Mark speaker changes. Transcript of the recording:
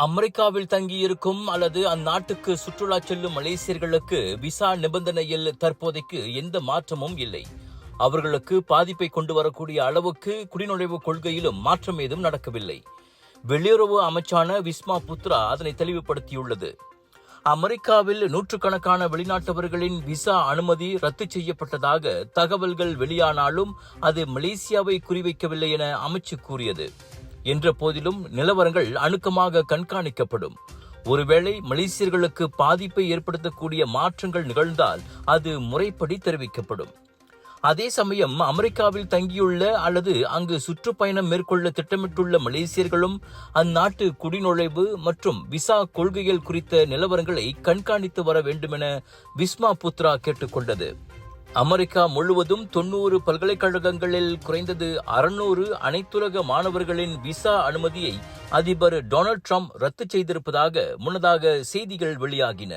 Speaker 1: அமெரிக்காவில் தங்கியிருக்கும் அல்லது அந்நாட்டுக்கு சுற்றுலா செல்லும் மலேசியர்களுக்கு விசா நிபந்தனையில் தற்போதைக்கு எந்த மாற்றமும் இல்லை. அவர்களுக்கு பாதிப்பை கொண்டு வரக்கூடிய அளவுக்கு குடிநுழைவு கொள்கையிலும் மாற்றம் ஏதும் நடக்கவில்லை. வெளியுறவு அமைச்சான விஸ்மா புத்ரா அதனை தெளிவுபடுத்தியுள்ளது. அமெரிக்காவில் நூற்றுக்கணக்கான வெளிநாட்டவர்களின் விசா அனுமதி ரத்து செய்யப்பட்டதாக தகவல்கள் வெளியானாலும் அது மலேசியாவை குறிவைக்கவில்லை என அமைச்சு கூறியது. என்ற போதிலும் நிலவரங்கள் அணுக்கமாக கண்காணிக்கப்படும். ஒருவேளை மலேசியர்களுக்கு பாதிப்பை ஏற்படுத்தக்கூடிய மாற்றங்கள் நிகழ்ந்தால் அது முறைப்படி தெரிவிக்கப்படும். அதே சமயம் அமெரிக்காவில் தங்கியுள்ள அல்லது அங்கு சுற்றுப்பயணம் மேற்கொள்ள திட்டமிட்டுள்ள மலேசியர்களும் அந்நாட்டு குடிநுழைவு மற்றும் விசா கொள்கைகள் குறித்த நிலவரங்களை கண்காணித்து வர வேண்டுமென விஸ்மா புத்ரா கேட்டுக்கொண்டது. அமெரிக்கா முழுவதும் 90 பல்கலைக்கழகங்களில் குறைந்தது 600 அனைத்துலக மாணவர்களின் விசா அனுமதியை அதிபர் டொனால்ட் ட்ரம்ப் ரத்து செய்திருப்பதாக முன்னதாக செய்திகள் வெளியாகின.